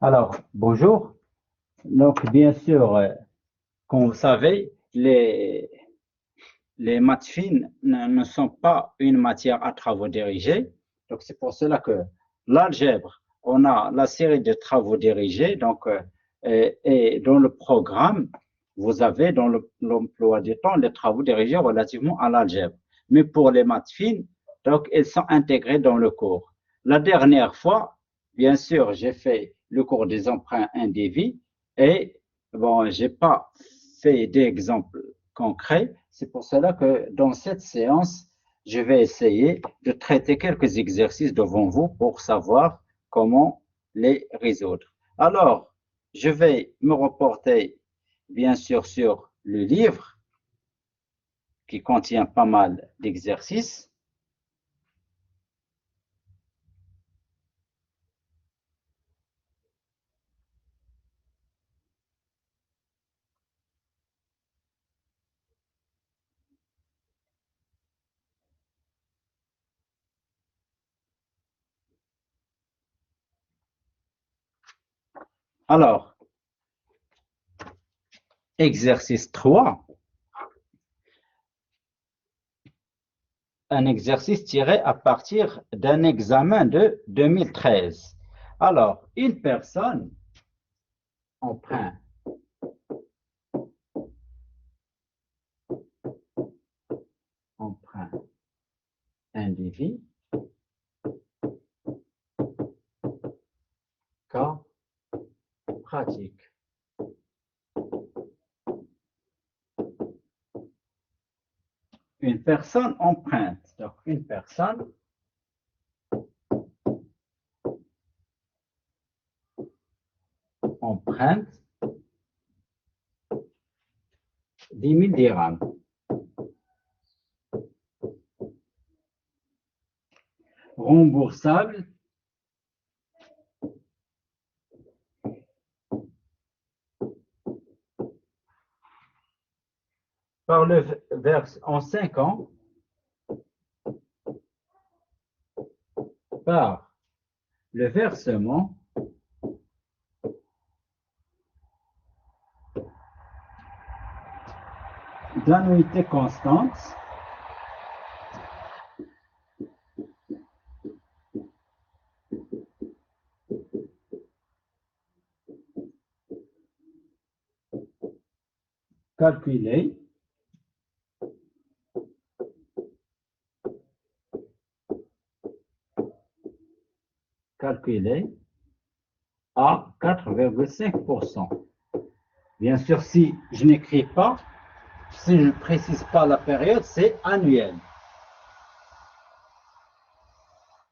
Alors, bonjour. Donc, bien sûr, comme vous savez, les maths fines ne sont pas une matière à travaux dirigés. Donc, c'est pour cela que l'algèbre, on a la série de travaux dirigés. Donc, et dans le programme, vous avez dans l'emploi du temps les travaux dirigés relativement à l'algèbre. Mais pour les maths fines, donc, ils sont intégrés dans le cours. La dernière fois, bien sûr, j'ai fait le cours des emprunts indivis et bon, j'ai pas fait d'exemple concret. C'est pour cela que dans cette séance, je vais essayer de traiter quelques exercices devant vous pour savoir comment les résoudre. Alors, je vais me reporter bien sûr sur le livre qui contient pas mal d'exercices. Alors, exercice 3, un exercice tiré à partir d'un examen de 2013. Alors, une personne emprunte individu, cas pratique. Une personne emprunte. Donc, une personne emprunte 10 000 dirhams. Remboursable par le verse en 5 ans par le versement d'annuité constante calculée à 4,5%. Bien sûr, si je n'écris pas, si je ne précise pas la période, c'est annuel.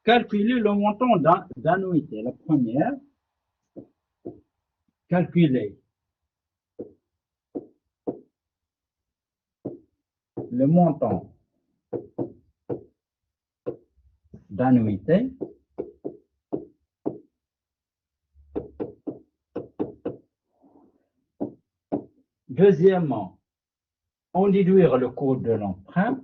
Calculer le montant d'annuité. La première, calculer le montant d'annuité. Deuxièmement, en déduire le coût de l'emprunt.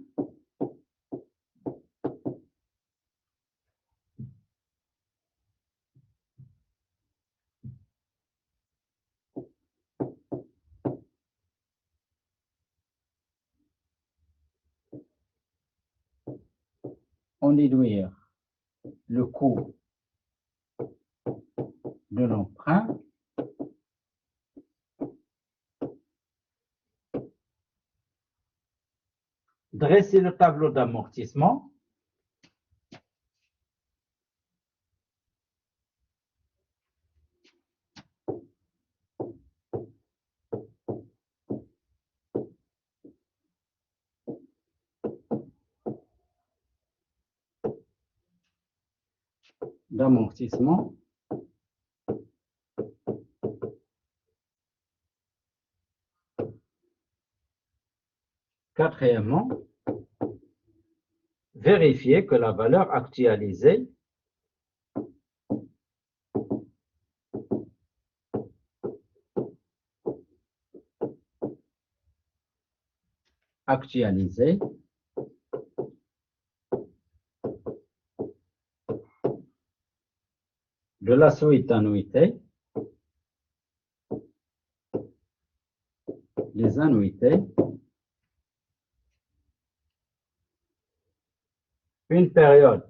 En déduire le coût de l'emprunt. Dresser le tableau d'amortissement. D'amortissement. Quatrièmement, vérifier que la valeur actualisée de la suite annuité annuités, une période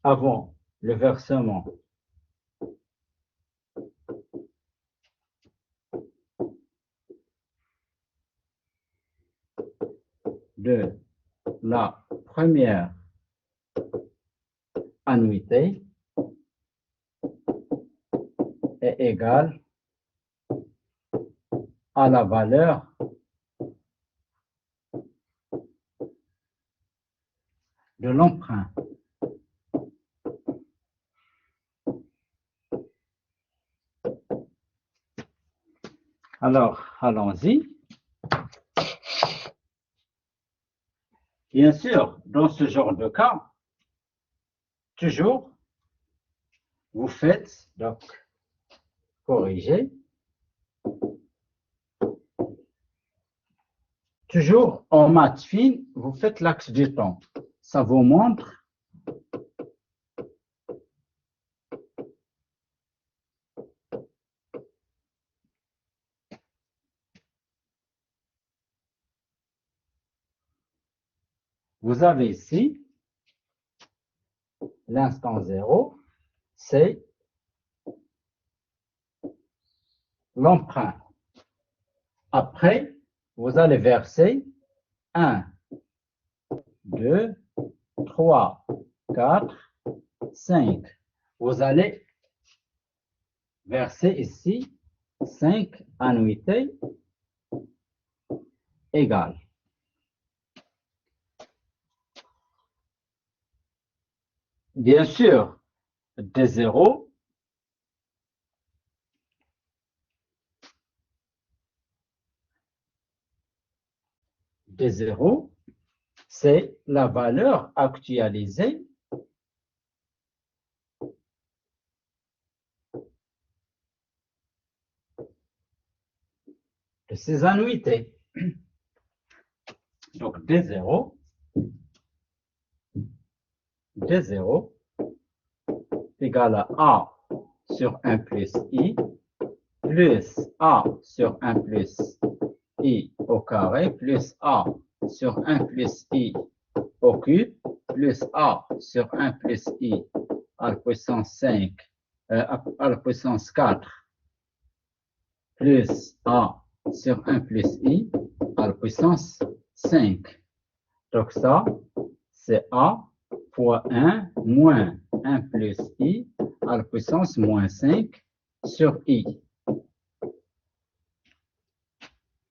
avant le versement de la première annuité est égale à la valeur de l'emprunt. Alors, allons-y. Bien sûr, dans ce genre de cas, toujours, vous faites, donc, corriger. Toujours, en maths fine, vous faites l'axe du temps. Ça vous montre vous avez ici l'instant 0, c'est l'emprunt. Après, vous allez verser 1, 2, 3, 4, 5. Vous allez verser ici 5 annuités égales. Bien sûr, des zéros, c'est la valeur actualisée de ces annuités. Donc, des zéros égale à A sur 1 plus I, plus A sur 1 plus I au carré, plus A sur 1 plus I au cube, plus A sur 1 plus I à la puissance 5, à la puissance 4, plus A sur 1 plus I à la puissance 5. Donc ça, c'est A fois 1 moins 1 plus I à la puissance moins 5 sur I.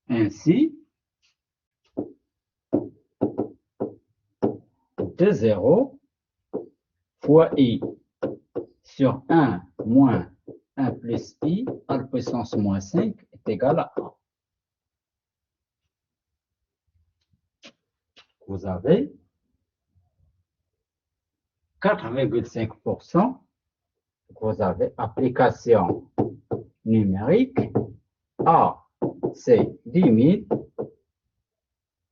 Ainsi, de 0 fois I sur 1 moins 1 plus I à la puissance moins 5 est égal à A. Vous avez 4,5%. Vous avez application numérique. A, c'est 10 000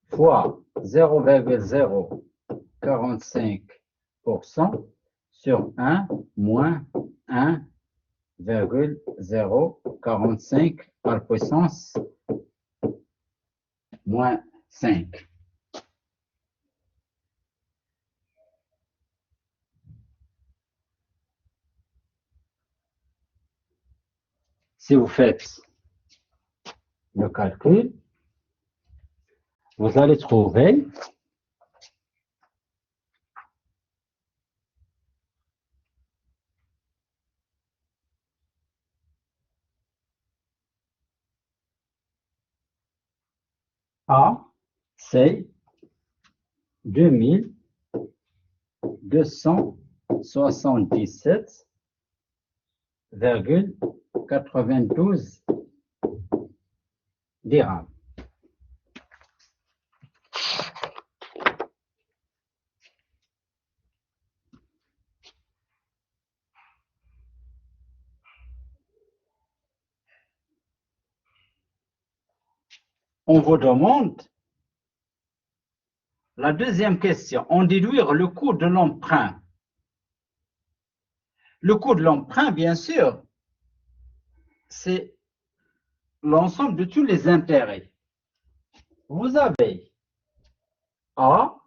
fois 0,045% sur 1 moins 1,045 à la puissance moins 5. Si vous faites le calcul, vous allez trouver A, c'est 2277,92 dirhams. On vous demande la deuxième question, en déduire le coût de l'emprunt. Le coût de l'emprunt, bien sûr, c'est l'ensemble de tous les intérêts. Vous avez A,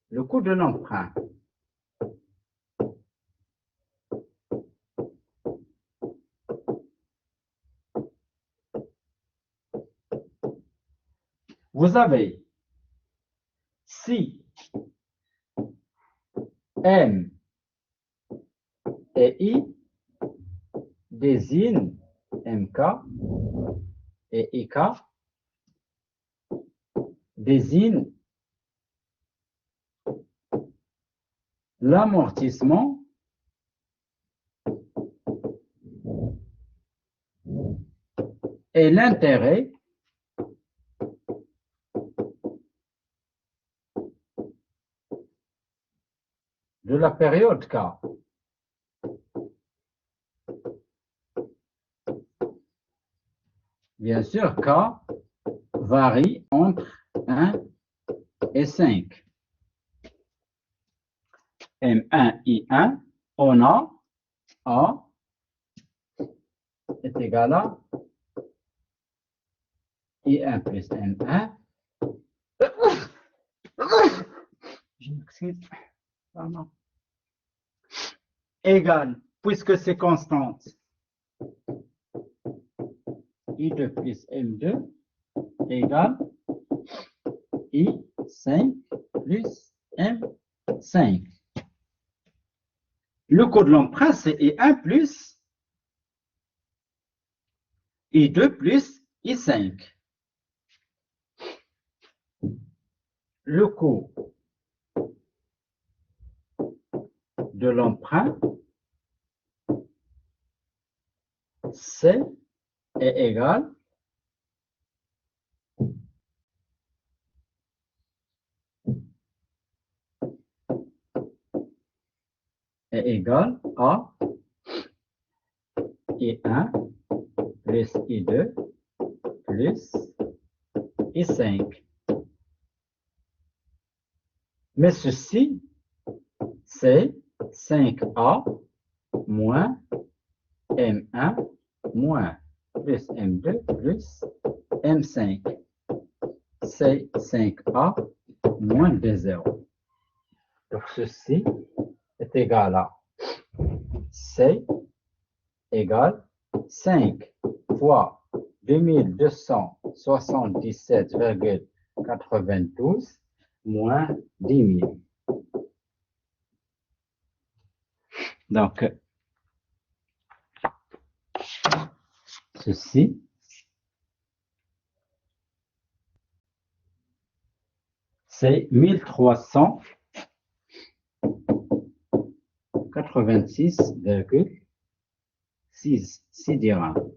le coût de l'emprunt. Vous avez si M et I désignent MK et IK désignent l'amortissement et l'intérêt de la période K. Bien sûr, K varie entre 1 et 5. M1, I1, on a A est égal à I1 plus M1. Je m'excuse. Égal, puisque c'est constante, I2 plus M2 égale I5 plus M5. Le coût de l'emprunt, c'est I1 plus I2 plus I5. Le coût de l'emprunt, c'est égal à I1 plus I2 plus I5. Mais ceci, c'est 5A moins M1 moins plus M2 plus M5. C'est 5A moins D0. Donc ceci est égal à C égale 5 fois 2277,92 moins 10 000. Donc, ceci, c'est 1386,6 dirhams.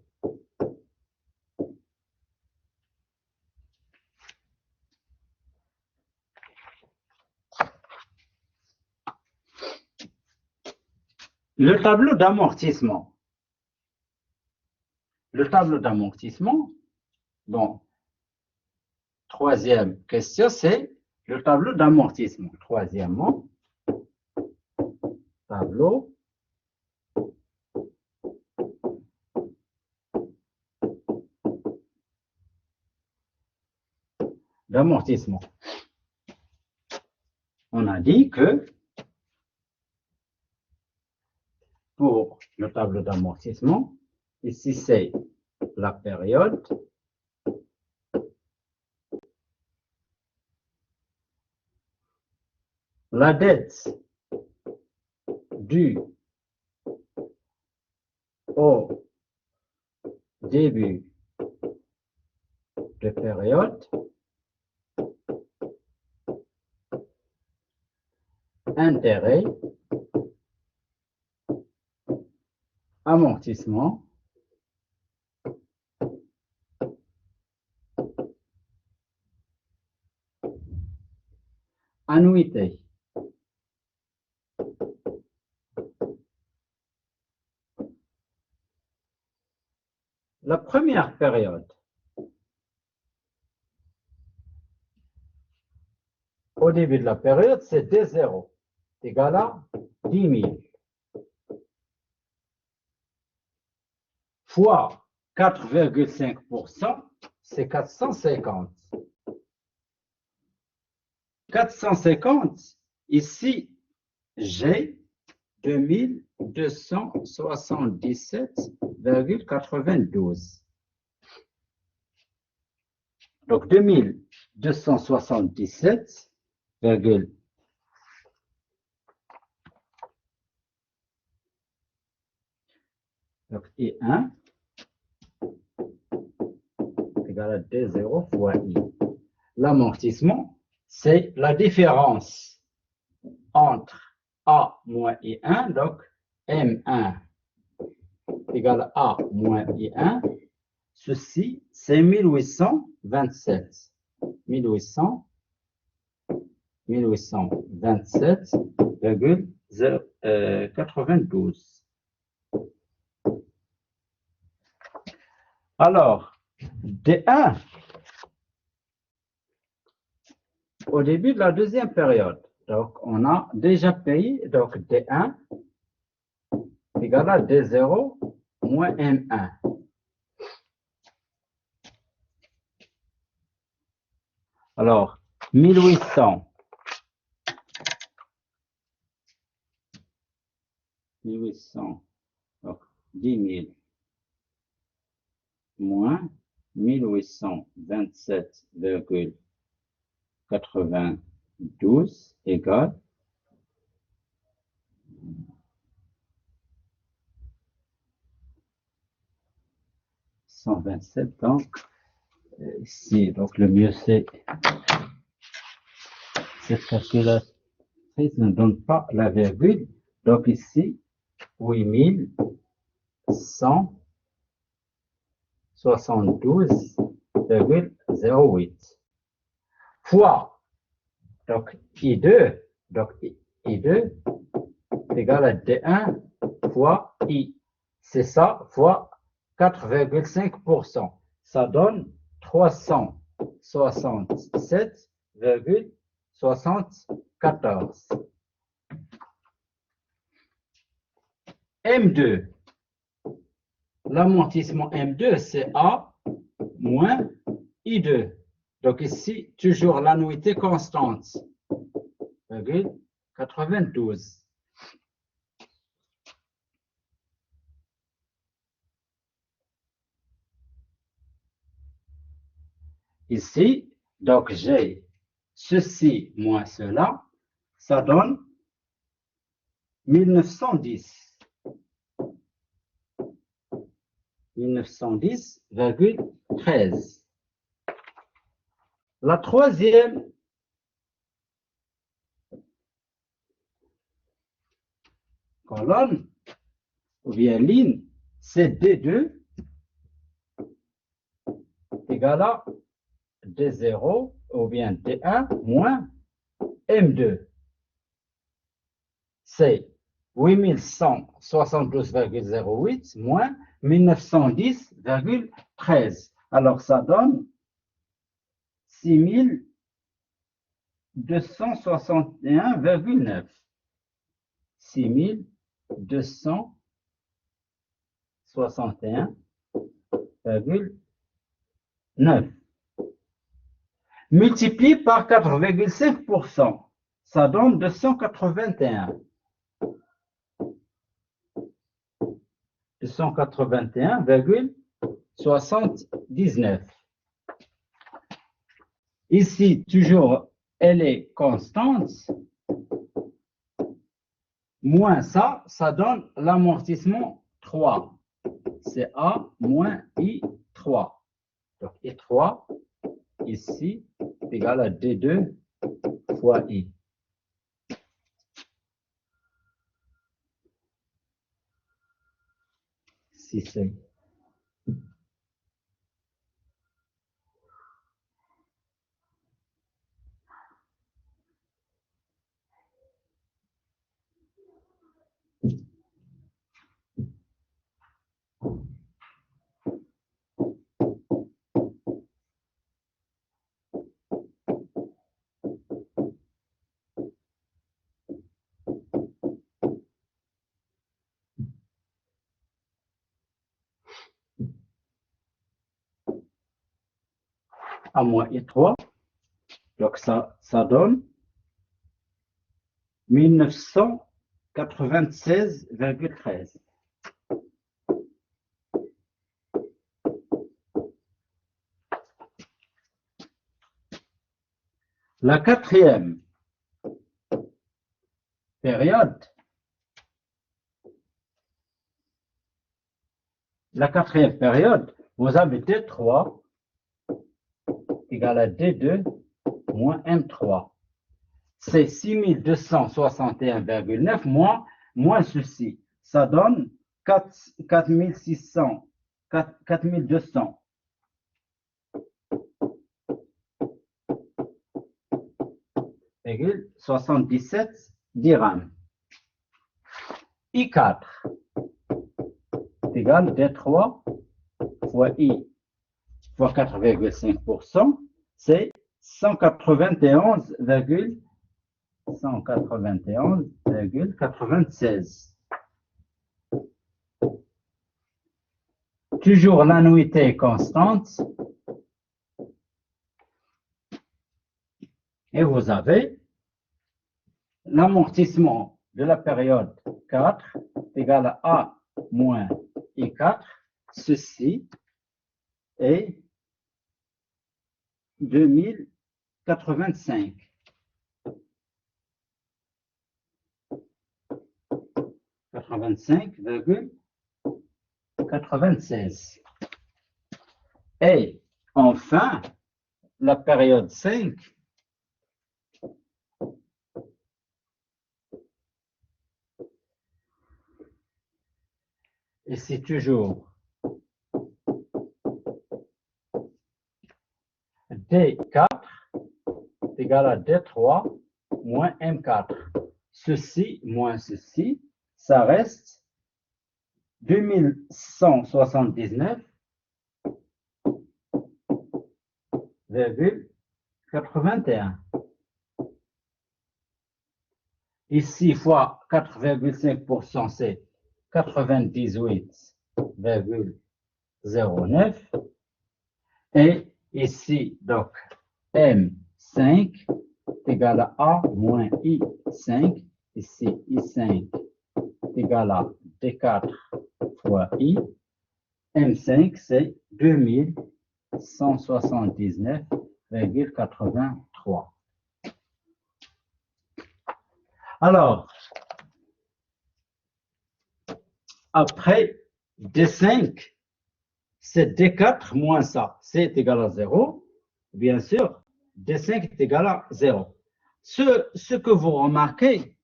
Le tableau d'amortissement. Le tableau d'amortissement, bon, troisième question, c'est le tableau d'amortissement. Troisièmement, tableau d'amortissement. On a dit que pour le tableau d'amortissement, ici c'est la période, la dette due au début de période, intérêt, amortissement, annuité. La première période, au début de la période, c'est D0 égal à 10 000. fois 4,5%, c'est 450. 450, ici, j'ai 2277,92. Donc, 2277, donc, et 1 égale à D0 fois I. L'amortissement, c'est la différence entre A moins I1, donc M1 égale à A moins I1. Ceci, c'est 1827. 1827,92. Alors, D1, au début de la deuxième période, donc on a déjà payé, donc D1 égale à D0 moins M1. Alors, 1800 donc 10 000 moins 1827,92 égale 127. Donc, ici, donc le mieux c'est cette calculatrice ne donne pas la virgule. Donc ici, 8172,08 fois, donc I2, donc I2 égale à D1 fois I. C'est ça, fois 4,5%. Ça donne 367,74. M2. L'amortissement M2, c'est A moins I2. Donc ici, toujours l'annuité constante, 92. Ici, donc j'ai ceci moins cela, ça donne 1910. 1910,13. La troisième colonne, ou bien ligne, c'est D2 égale à D0, ou bien D1 moins M2. C'est 8172,08 moins 1910,13. Alors, ça donne 6261,9. 6261,9. Multiplié par 4,5%, ça donne 281. 281,79. Ici, toujours, elle est constante. Moins ça, ça donne l'amortissement 3. C'est A moins I3. Donc, I3, ici, est égal à D2 fois I. Si c'est A moins I3. Donc, ça donne 1996,13. La quatrième période, vous avez D3 égale à D2 moins M3. C'est 6261,9 moins ceci. Ça donne 4200 77 dirhams. I4 égale D3 fois I fois 4,5%, c'est 191,96. Toujours l'annuité est constante. Et vous avez l'amortissement de la période 4 égale à A moins I4. Ceci est 2085. 85,96. Et enfin, la période 5 et c'est toujours D4 égale à D3 moins M4. Ceci moins ceci, ça reste 2179,81. Ici, fois 4,5%, c'est 98,09. Et ici, donc, M5 égale à A moins I5. Ici, I5 égale à D4 fois I. M5, c'est 2179,83. Alors, après D5, c'est D4 moins ça. C est égal à 0. Bien sûr, D5 est égal à 0. Ce que vous remarquez,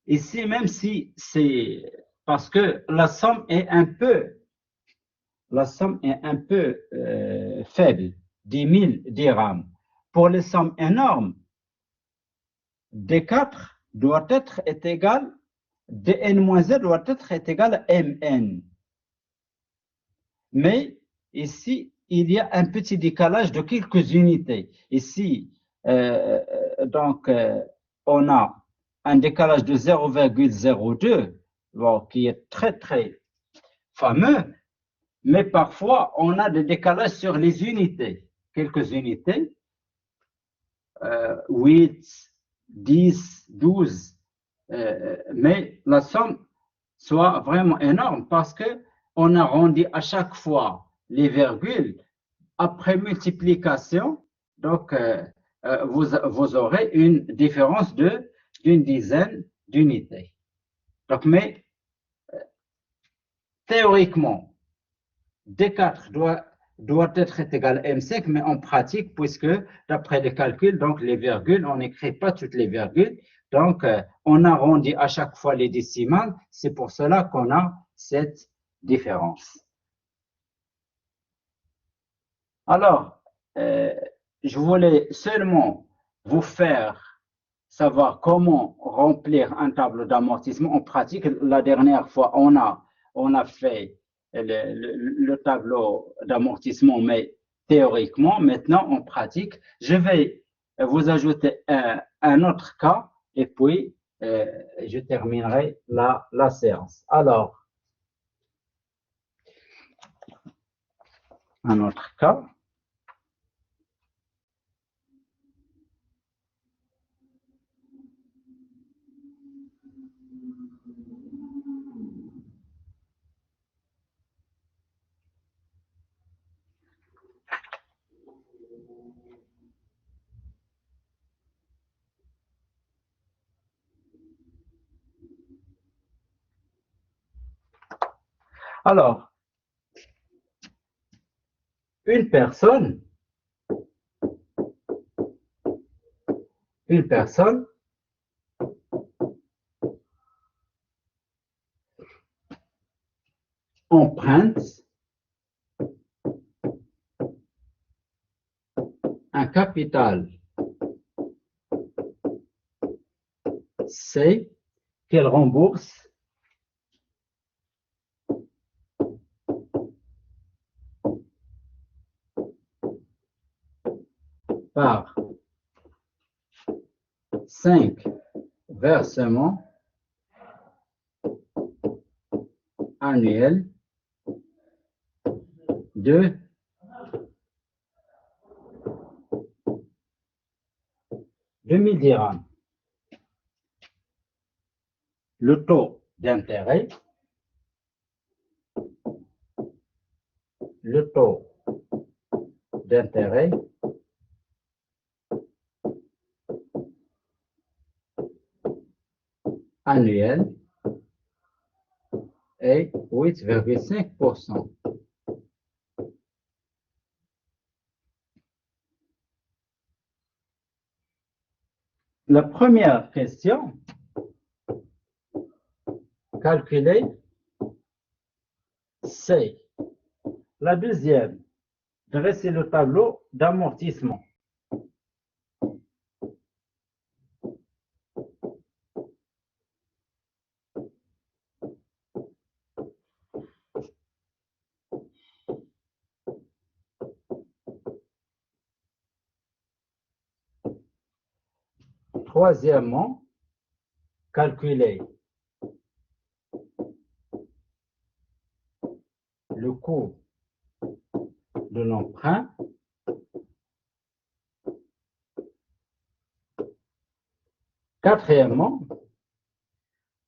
ici, même si c'est parce que la somme est un peu faible, 10 000 dirhams. Pour les sommes énormes, D4 doit être égal, Dn-Z doit être égal à Mn. Mais ici, il y a un petit décalage de quelques unités. Ici, donc, on a un décalage de 0,02, bon, qui est très, très fameux, mais parfois, on a des décalages sur les unités, quelques unités, 8, 10, 12, mais la somme soit vraiment énorme parce que on arrondit à chaque fois les virgules après multiplication, donc vous aurez une différence d'une dizaine d'unités. Donc, mais théoriquement, D4 doit être égal à M5, mais en pratique, puisque d'après les calculs, donc les virgules, on n'écrit pas toutes les virgules, donc on arrondit à chaque fois les décimales, c'est pour cela qu'on a cette différence. Alors, je voulais seulement vous faire savoir comment remplir un tableau d'amortissement en pratique. La dernière fois, on a fait le tableau d'amortissement, mais théoriquement, maintenant en pratique, je vais vous ajouter un autre cas et puis je terminerai la séance. Alors, un autre cas. Alors, une personne emprunte un capital C qu'elle rembourse par 5 versements annuels de 2000 dirhams. Le taux d'intérêt annuel est 8,5%. La première question, calculer C. La deuxième, dresser le tableau d'amortissement. Troisièmement, calculer le coût de l'emprunt. Quatrièmement,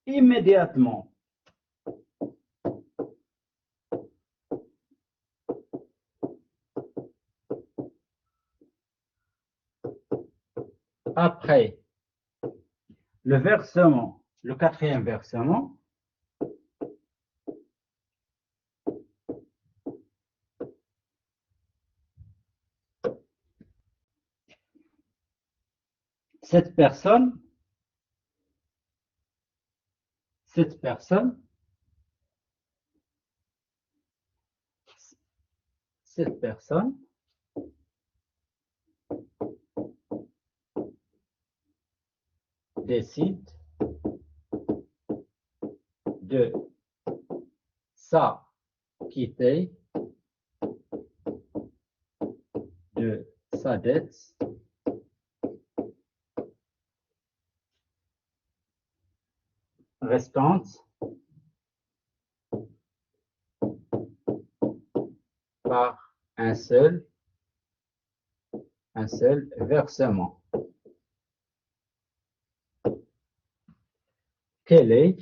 immédiatement après le versement, le quatrième versement, cette personne décide de s'acquitter de sa dette restante par un seul versement. Quel est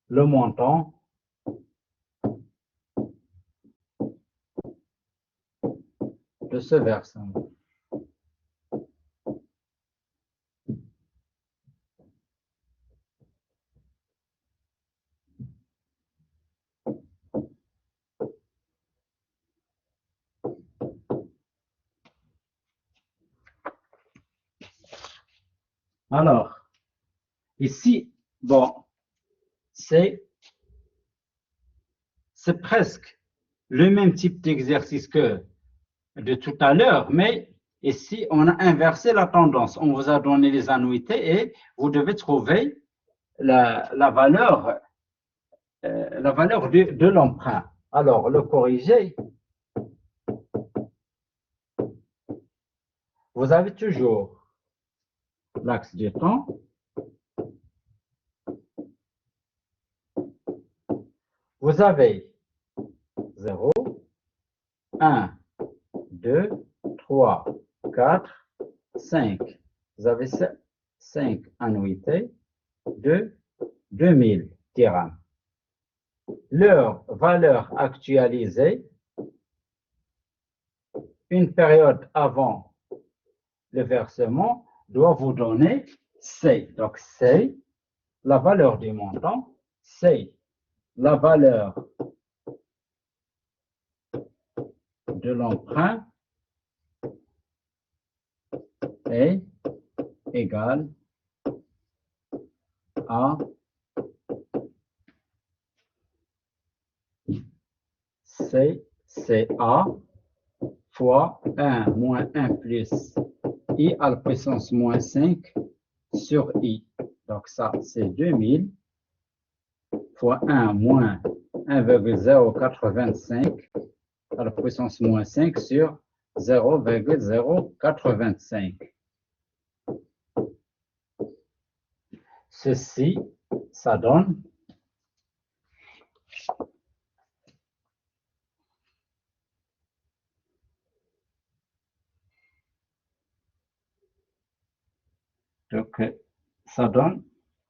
le montant de ce versement? Alors, ici, bon, c'est presque le même type d'exercice que de tout à l'heure, mais ici, on a inversé la tendance. On vous a donné les annuités et vous devez trouver la valeur de l'emprunt. Alors, le corriger, vous avez toujours l'axe du temps. Vous avez 0, 1, 2, 3, 4, 5. Vous avez 5 annuités de 2000 dirhams. Leur valeur actualisée, une période avant le versement, doit vous donner C. Donc, C, la valeur du montant, c'est la valeur de l'emprunt est égale à CA fois 1 moins 1 plus I à la puissance moins 5 sur I. Donc ça, c'est 2000 fois 1 moins 1,0425 à la puissance moins 5 sur 0,085. Ceci, ça donne donc ça donne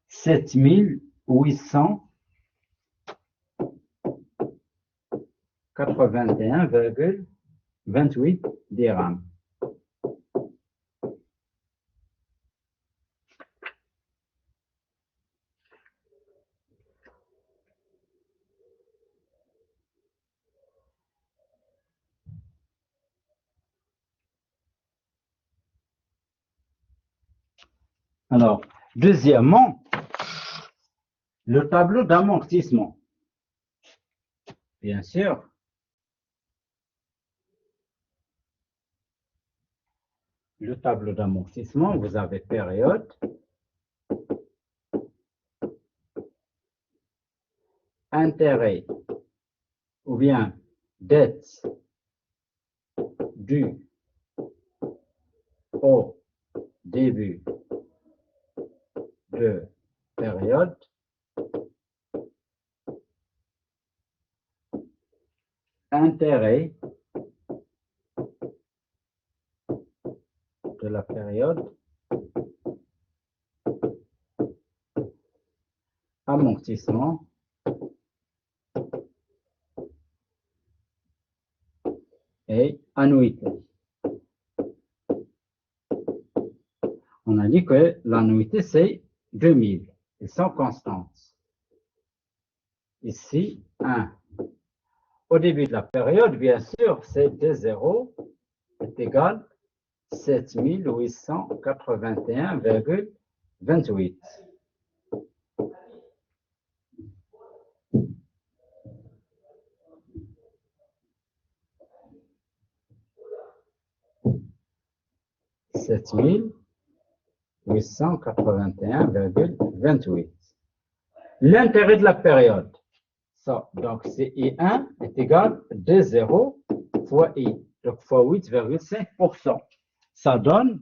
7881,28 dirhams. Alors, deuxièmement, le tableau d'amortissement. Bien sûr, le tableau d'amortissement, vous avez période, intérêt ou bien dette due au début de période, intérêt de la période, amortissement et annuité. On a dit que l'annuité, c'est 2000. Ils sont constantes. Ici, 1. Au début de la période, bien sûr, c'est D0 est égal à 7881,28. Sept mille 881,28. L'intérêt de la période, ça, donc c'est I1 est égal à D0 fois I, donc fois 8,5%. Ça donne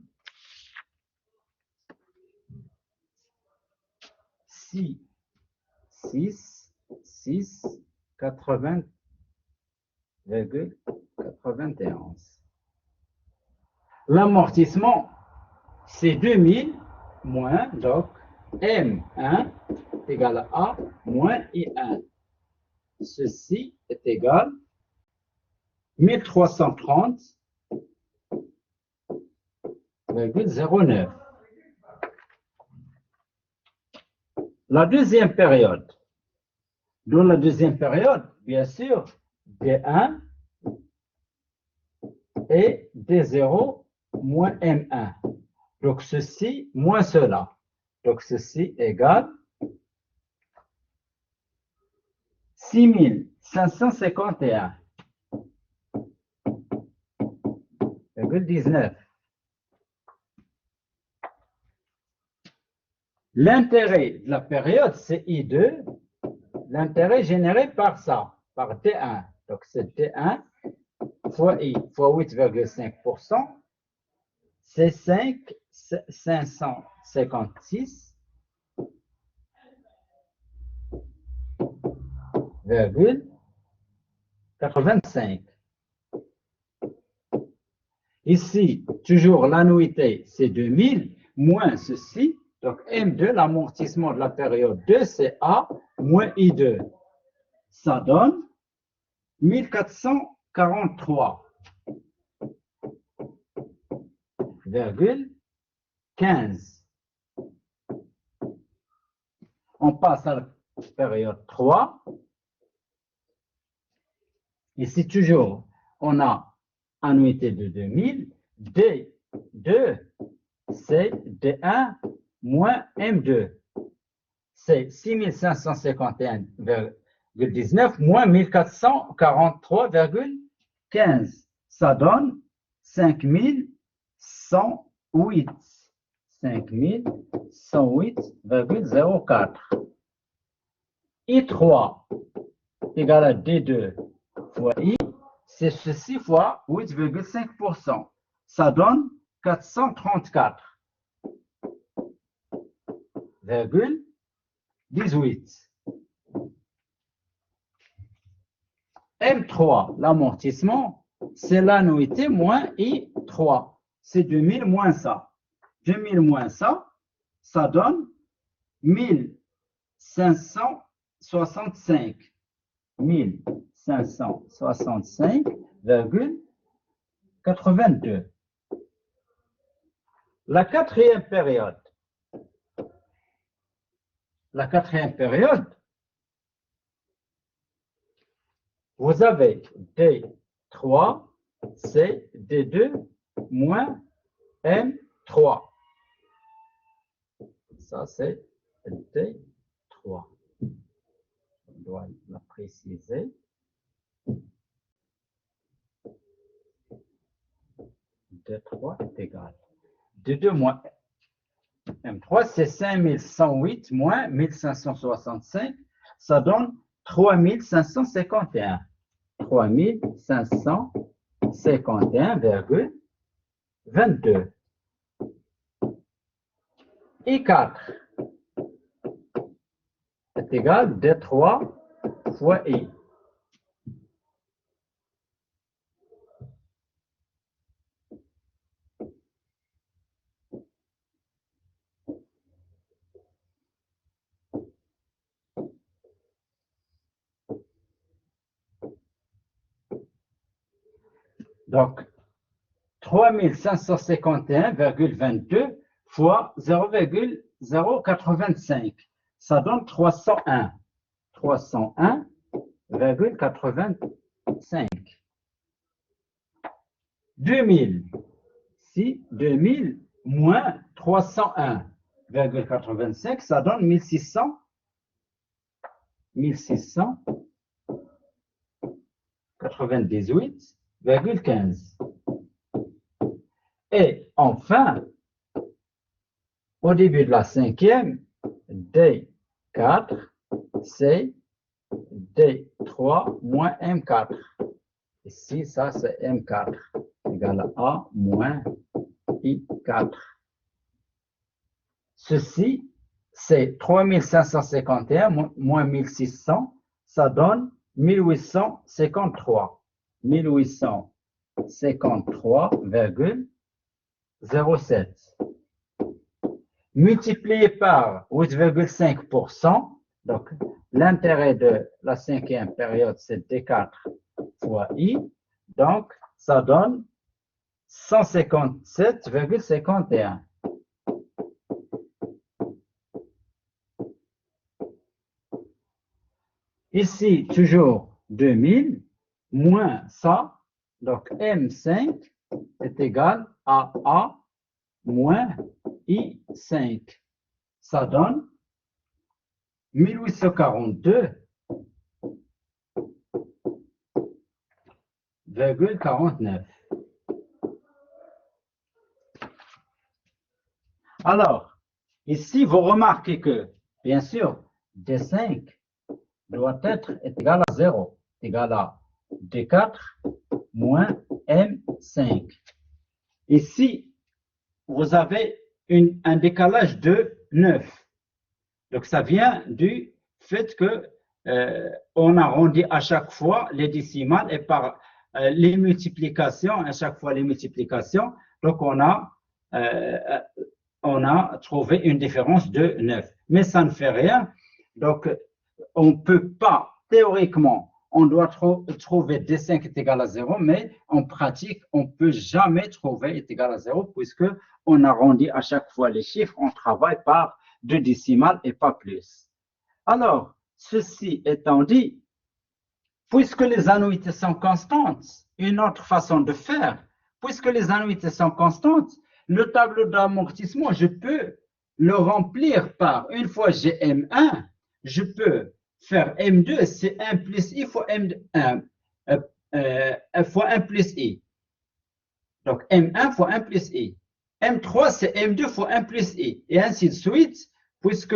80,91. L'amortissement, c'est 2000 moins, donc M1 est égal à A moins I1. Ceci est égal à 1330,09. La deuxième période. Dans la deuxième période, bien sûr, D1 et D0 moins M1. Donc, ceci moins cela. Donc, ceci égale 6551,19. L'intérêt de la période, c'est I2. L'intérêt généré par ça, par T1. Donc, c'est T1 fois I fois 8,5%. C'est 556,85. Ici, toujours l'annuité, c'est 2000, moins ceci. Donc, M2, l'amortissement de la période 2, c'est A, moins I2. Ça donne 1443,15. On passe à la période 3. Ici, toujours, on a annuité de 2000. D2, c'est D1 moins M2. C'est 6551,19 moins 1443,15. Ça donne 5108. 5108,04. I3 égale à D2 fois I, c'est ceci fois 8,5%. Ça donne 434,18. M3, l'amortissement, c'est l'annuité moins I3. C'est 2000 moins ça. 2000 moins ça, ça donne 1565. 1565,82. La quatrième période. Vous avez D3, c'est D2 moins M3. Ça, c'est D3. On doit la préciser. D3 est égal. D2 moins M3, c'est 5108 moins 1565. Ça donne 3551. 3551,22. I4 est égal à D3 fois I. Donc, 3551,22 fois 0,085. Ça donne 301. 301,85. 2000. Si 2000 moins 301,85, ça donne 1600. 1698,15. Et enfin, au début de la cinquième, D4, c'est D3 moins M4. Ici, ça, c'est M4 égale à A moins I4. Ceci, c'est 3551 moins 1600, ça donne 1853. 1853,07. Multiplié par 8,5%, donc l'intérêt de la cinquième période, c'est D4 fois I, donc ça donne 157,51. Ici, toujours 2000 moins ça, donc M5 est égal à A moins I5. Ça donne 1842,49. Alors, ici, vous remarquez que, bien sûr, D5 doit être égal à 0, égal à D4 moins M5. Ici, vous avez un décalage de 9. Donc, ça vient du fait que on arrondit à chaque fois les décimales et par les multiplications, à chaque fois les multiplications, donc on a trouvé une différence de 9. Mais ça ne fait rien. Donc, on ne peut pas, théoriquement, on doit trouver D5 est égal à 0, mais en pratique, on ne peut jamais trouver est égal à 0 puisque on arrondit à chaque fois les chiffres, on travaille par deux décimales et pas plus. Alors, ceci étant dit, puisque les annuités sont constantes, une autre façon de faire, puisque les annuités sont constantes, le tableau d'amortissement, je peux le remplir par, une fois j'ai M1, je peux faire M2, c'est 1 plus I fois M1, fois 1 plus I. Donc M1 fois 1 plus I. M3, c'est M2 fois 1 plus I. Et ainsi de suite, puisque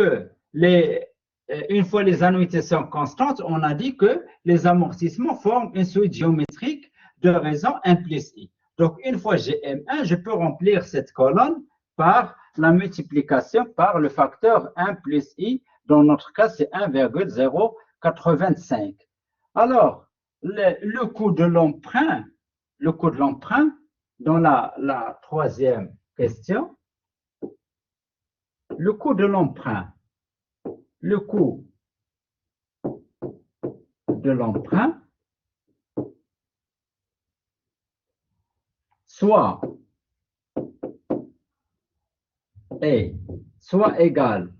une fois les annuités sont constantes, on a dit que les amortissements forment une suite géométrique de raison 1 plus I. Donc, une fois j'ai M1, je peux remplir cette colonne par la multiplication par le facteur 1 plus I. Dans notre cas, c'est 1,085. Alors, le coût de l'emprunt, dans la troisième question, le coût de l'emprunt, soit égal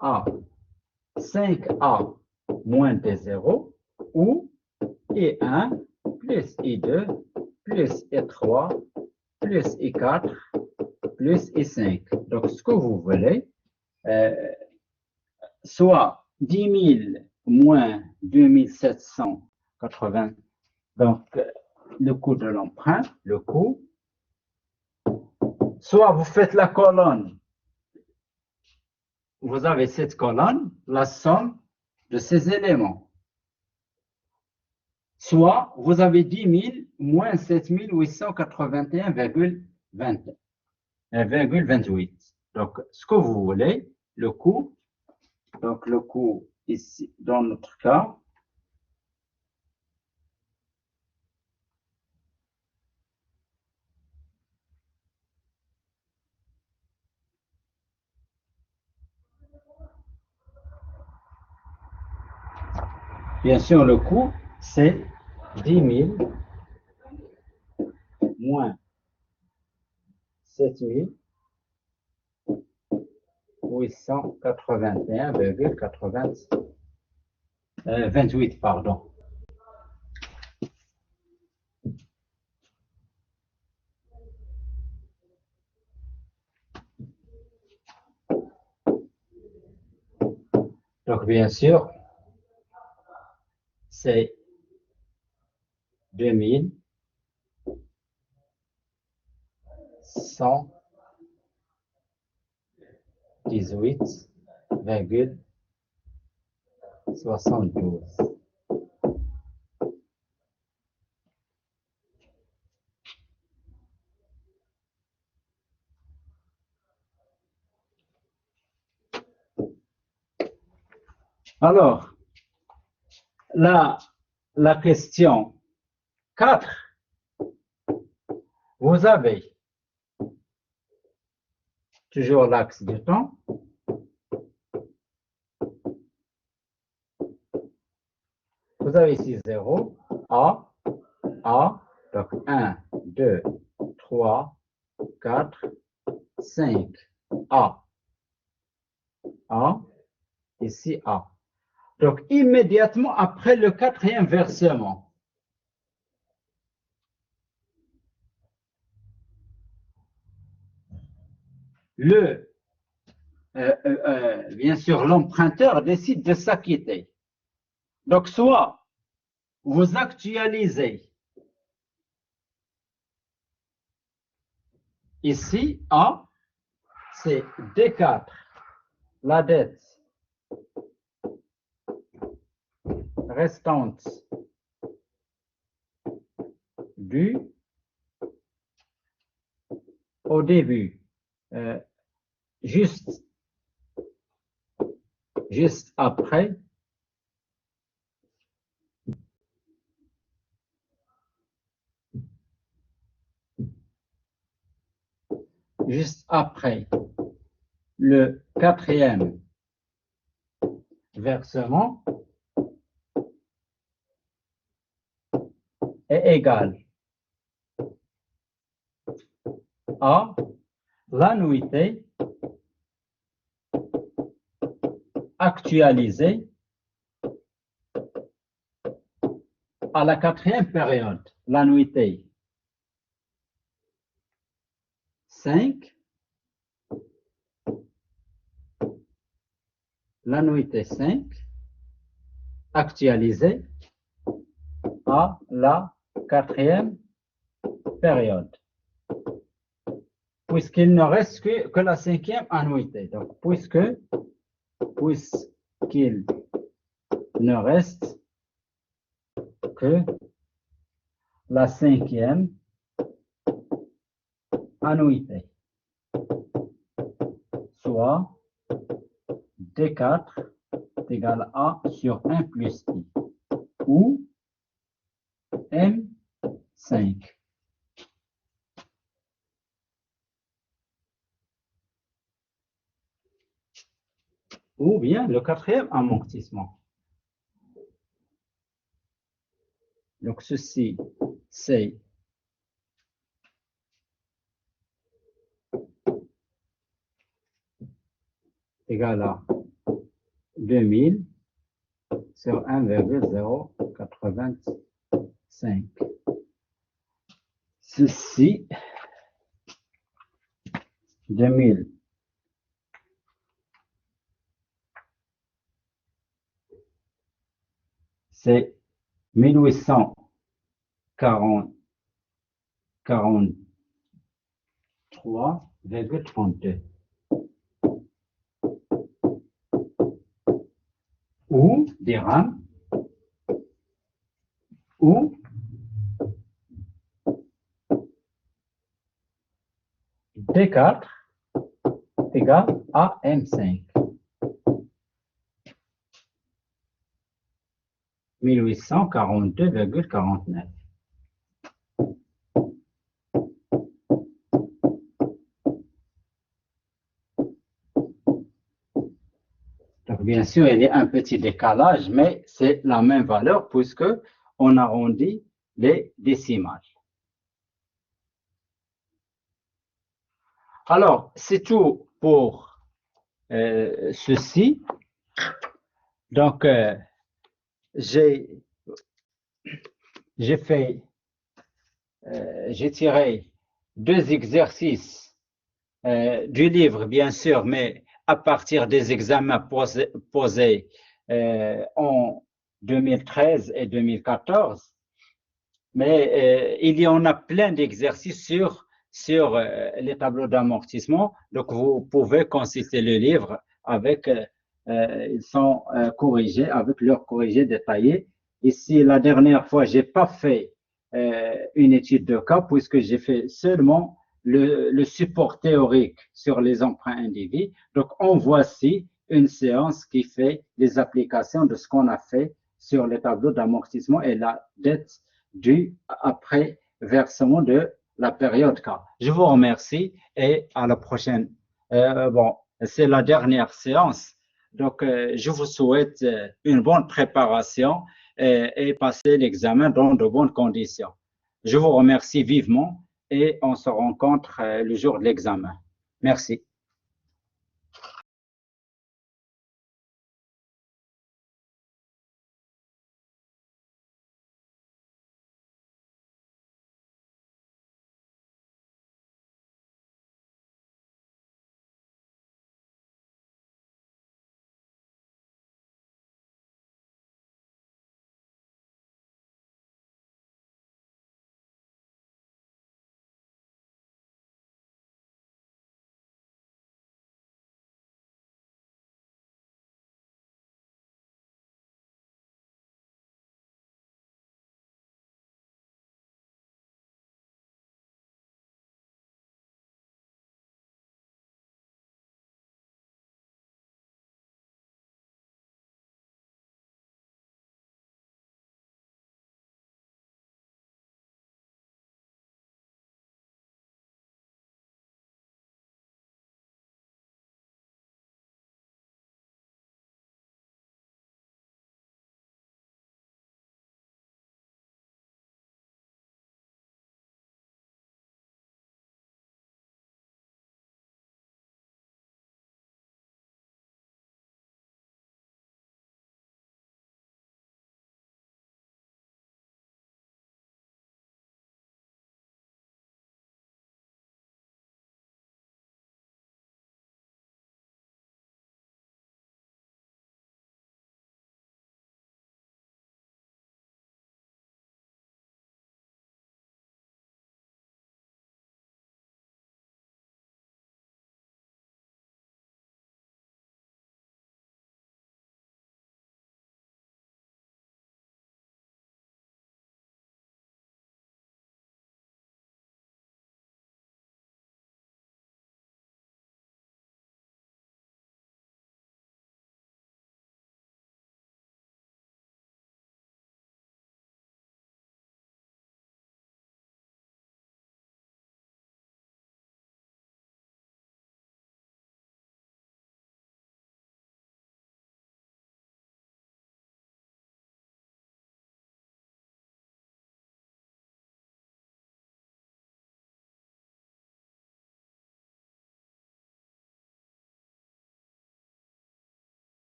à 5A moins T0 ou I1 plus I2 plus I3 plus I4 plus I5. Donc, ce que vous voulez, soit 10 000 moins 2780. Donc, le coût de l'emprunt, le coût. Soit vous faites la colonne, vous avez cette colonne, la somme de ces éléments. Soit vous avez 10 000 moins 7 881,28. Donc, ce que vous voulez, le coût. Donc, le coût ici, dans notre cas, bien sûr, le coût, c'est 10 000 moins 7 881,28, pardon. Donc, bien sûr, c'est 2118,72. Alors, la question 4, vous avez toujours l'axe du temps. Vous avez ici 0, A, donc 1, 2, 3, 4, 5, A, ici A. Donc, immédiatement après le quatrième versement, bien sûr, l'emprunteur décide de s'acquitter. Donc, soit vous actualisez ici, A, c'est D4, la dette restante due au début, juste après le quatrième versement est égal à l'annuité actualisé à la 4e période, l'annuité 5, l'annuité 5, actualisée à la 4e période, puisqu'il ne reste que la 5e annuité. Donc, puisqu'il ne reste que la 5e annuité, soit D4 est égal à sur 1 plus I, ou M5. Ou bien le 4e amortissement. Donc, ceci, c'est égal à 2000 sur 1,085. Ceci, 2000 c'est 1843,32. Ou dirhams, ou D4 égale à M5. 1842,49. Donc, bien sûr, il y a un petit décalage, mais c'est la même valeur puisque on arrondit les décimales. Alors, c'est tout pour ceci. Donc, j'ai tiré 2 exercices du livre, bien sûr, mais à partir des examens posés en 2013 et 2014. Mais il y en a plein d'exercices sur les tableaux d'amortissement. Donc, vous pouvez consulter le livre avec, ils sont corrigés, avec leurs corrigés détaillés. Ici, la dernière fois, j'ai pas fait une étude de cas puisque j'ai fait seulement le support théorique sur les emprunts indivis. Donc, en voici une séance qui fait les applications de ce qu'on a fait sur les tableaux d'amortissement et la dette due après versement de la période K. Je vous remercie et à la prochaine. Bon, c'est la dernière séance. Donc, je vous souhaite une bonne préparation et passer l'examen dans de bonnes conditions. Je vous remercie vivement et on se rencontre le jour de l'examen. Merci.